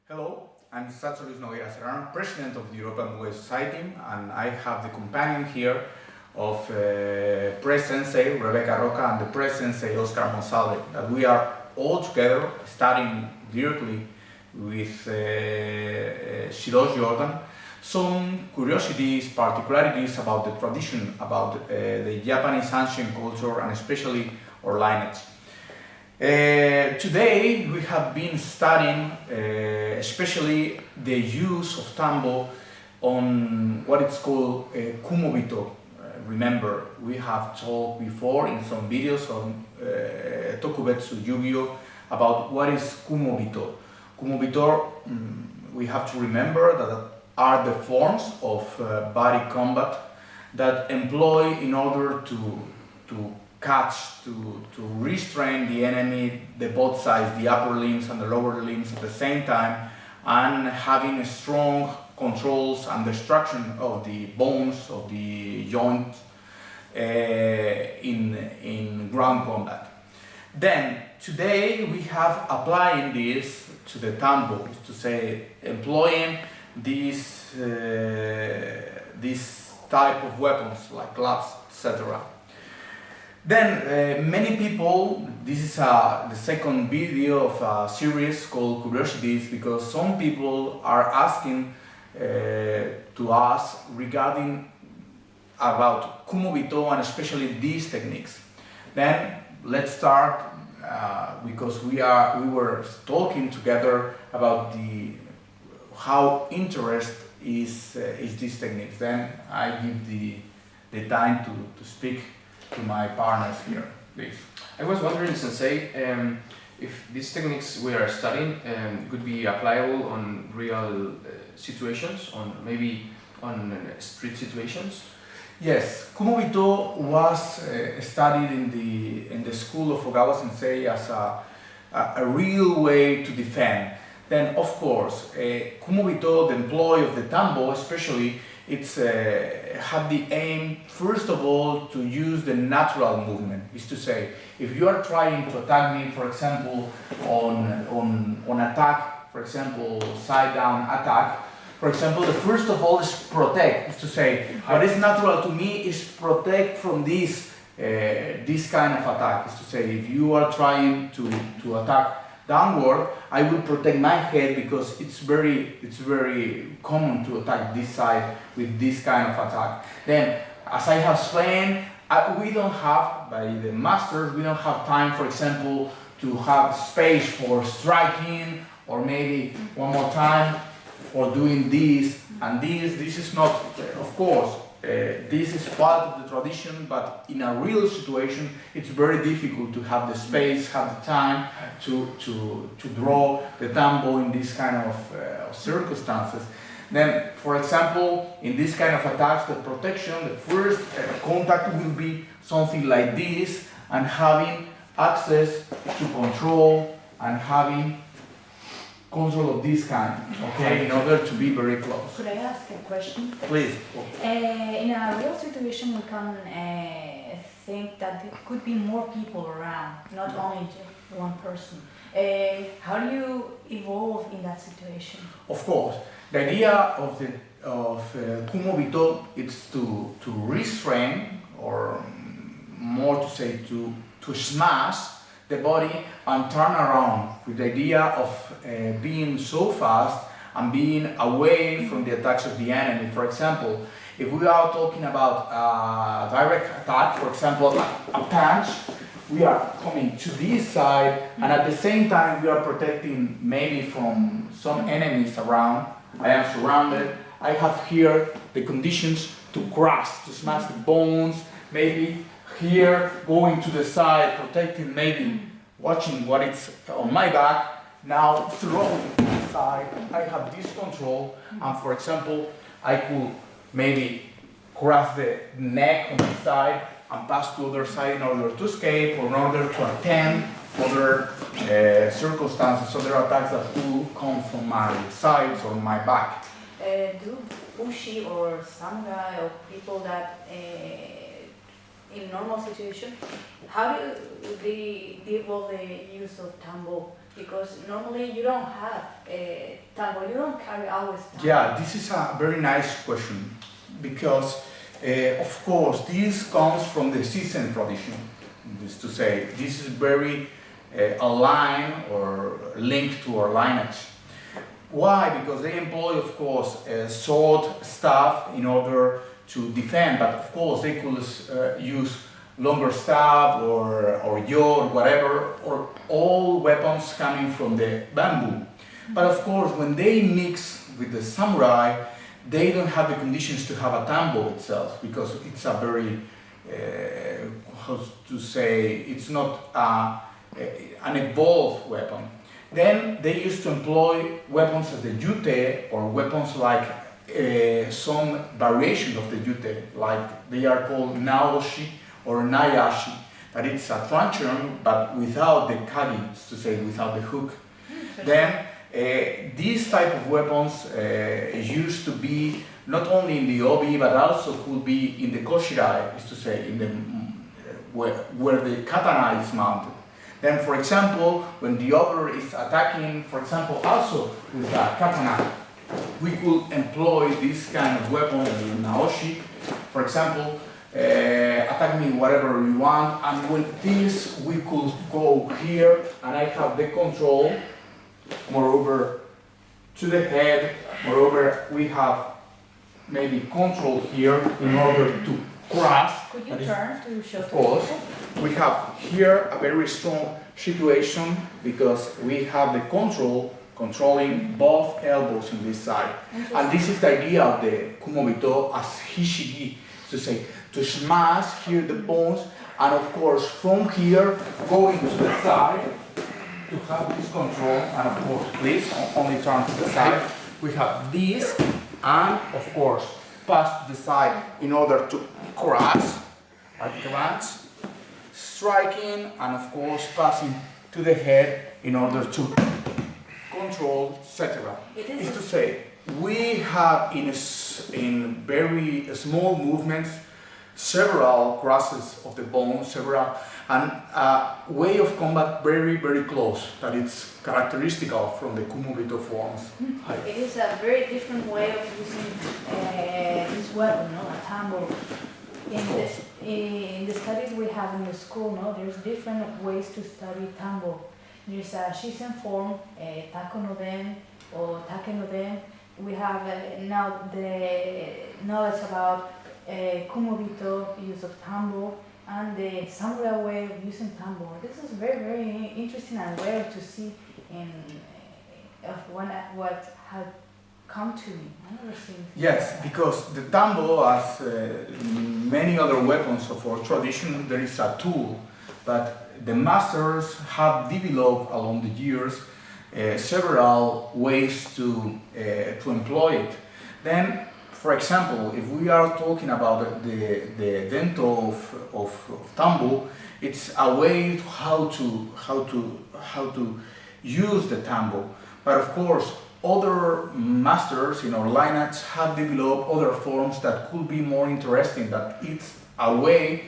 Hello, I'm Luis Nogueira Serrano, President of the European Muay Society, and I have the companion here of Press Sensei Rebecca Roca and the Press Sensei Oscar Monsalve, that we are all together studying directly with Shirosh Jordan some curiosities, particularities about the tradition, about the Japanese ancient culture, and especially our lineage. Today we have been studying especially the use of tambo on what it's called kumobito. Remember, we have talked before in some videos on Tokubetsu Yu-Gi-Oh! About what is kumobito. Kumobito, we have to remember that are the forms of body combat that employ in order to catch, to restrain the enemy, the both sides, the upper limbs and the lower limbs at the same time, and having strong controls and destruction of the bones, of the joint in ground combat. Then, today we have applying this to the tambo, to say, employing these type of weapons like clubs, etc. Then many people, this is the second video of a series called Curiosities, because some people are asking to us regarding about kumobito and especially these techniques. Then let's start because we were talking together about how interest is these techniques. Then I give the time to speak to my partners here, please. I was wondering, Sensei, if these techniques we are studying could be applicable on real situations, maybe on street situations. Yes, kumobito was studied in the school of Ogawa Sensei as a real way to defend. Then, of course, kumobito, the employ of the tambo, especially, it's had the aim, first of all, to use the natural movement. Is to say, if you are trying to attack me, for example, on attack, for example, side down attack, for example, the first of all is protect. Is to say, what is natural to me is protect from this kind of attack. Is to say, if you are trying to attack downward, I will protect my head because it's very common to attack this side with this kind of attack. Then, as I have explained, we don't have, by the masters, we don't have time, for example, to have space for striking, or maybe one more time for doing this and this. This is not, of course, this is part of the tradition, but in a real situation, it's very difficult to have the space, have the time to draw the tambo in this kind of circumstances. Then, for example, in this kind of attacks, the protection, the first contact will be something like this, and having access to control and having control of this kind, okay, in order to be very close. Could I ask a question? Please. In a real situation, we can think that there could be more people around, not only just one person. How do you evolve in that situation? Of course, the idea of kumobito is to restrain, or more to say to smash the body and turn around, with the idea of being so fast and being away from the attacks of the enemy. For example, if we are talking about a direct attack, for example, a punch, we are coming to this side, and at the same time we are protecting maybe from some enemies around. I am surrounded. I have here the conditions to crush, to smash the bones, maybe here going to the side, protecting, maybe watching what is on my back. Now throwing to the side, I have this control, and for example, I could maybe cross the neck on the side and pass to the other side in order to escape, or in order to attend other circumstances, other attacks that could come from my sides or my back. Do bushi or samurai or people that in normal situation, how do they evolve the use of tambo Because normally you don't have a tango, you don't carry always tango. Yeah, this is a very nice question because, of course, this comes from the season tradition. Is to say, this is very aligned or linked to our lineage. Why? Because they employ, of course, sword staff in order to defend, but of course they could use longer staff or yaw or whatever, or all weapons coming from the bamboo. But of course, when they mix with the samurai, they don't have the conditions to have a tambo itself, because it's a very, how to say, it's not an evolved weapon. Then they used to employ weapons as the yute, or weapons like some variation of the yute, like they are called naoshi or nayashi, that it's a truncheon but without the kagi, to say, without the hook. Then these type of weapons used to be not only in the obi but also could be in the koshirai, is to say, in the where the katana is mounted. Then, for example, when the other is attacking, for example, also with a katana, we could employ this kind of weapon, the naoshi, for example, attack me whatever we want, and with this we could go here, and I have the control, moreover, to the head, moreover, we have maybe control here in order to cross. Could you turn to show Of course. We have here a very strong situation because we have the controlling both elbows in this side. And this is the idea of the kumobito as hishigi, to say, to smash here the bones, and of course from here going to the side to have this control, and of course please only turn to the side. We have this, and of course pass to the side in order to cross, advance, striking, and of course passing to the head in order to control, etc. Is to say, we have in very small movements several crosses of the bone, and a way of combat very, very close, that it's characteristical from the kumobito forms. It is a very different way of using this weapon, no? A tambo. In the studies we have in the school, no, there's different ways to study tambo. There's a shisen form, tako no den, or take no den. We have now the knowledge about kumobito, use of tambo, and the samurai way of using tambo. This is very, very interesting and rare to see in what had come to me. I never seen. Yes, because the tambo, as many other weapons of our tradition, there is a tool, but the masters have developed along the years several ways to employ it. Then, for example, if we are talking about the dento of tambo, it's a way to how to use the tambo. But of course, other masters in our lineage have developed other forms that could be more interesting, that it's away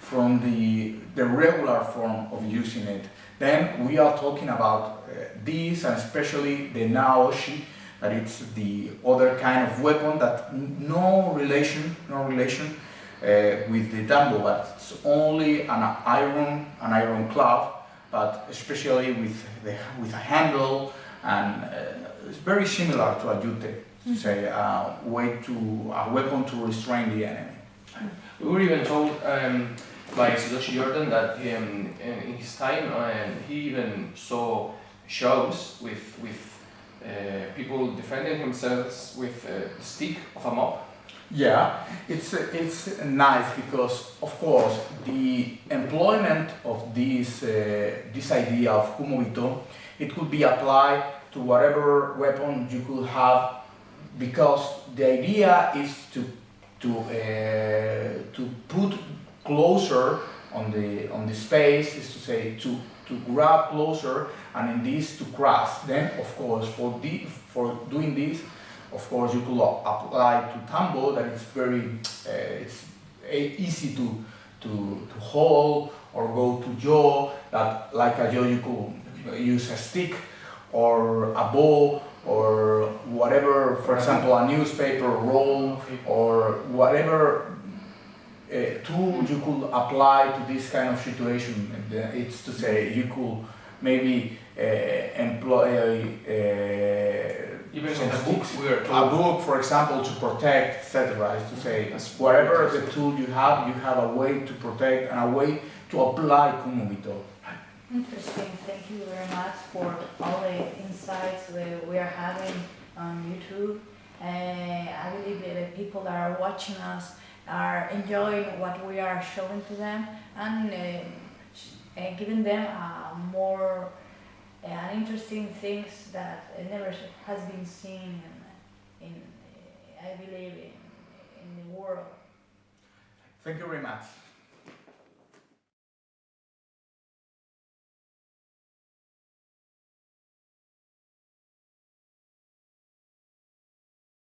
from the regular form of using it. Then we are talking about these, and especially the naoshi, that it's the other kind of weapon that no relation with the tambo, but it's only an iron club, but especially with a handle, and it's very similar to a yute, to say a weapon to restrain the enemy. We were even told by Tsuyoshi Jordan that in his time he even saw shows with people defending themselves with a stick of a mop. Yeah, it's nice because, of course, the employment of this idea of kumobito, it could be applied to whatever weapon you could have, because the idea is to put closer on the space, is to say to grab closer, and in this to cross. Then, of course, for doing this, of course, you could apply to tambo, that it's very it's easy to hold, or go to yaw, that like a yaw use a stick or a ball or whatever, for example, a newspaper roll or whatever tool you could apply to this kind of situation. It's to say you could maybe employ even some in the books sticks. we are A told. book, for example, to protect, etc. Is to say whatever the tool you have a way to protect and a way to apply kumobito. Interesting. Thank you very much for all the insights we are having on YouTube. I believe the people that are watching us are enjoying what we are showing to them and giving them more interesting things that never has been seen in I believe in the world. Thank you very much.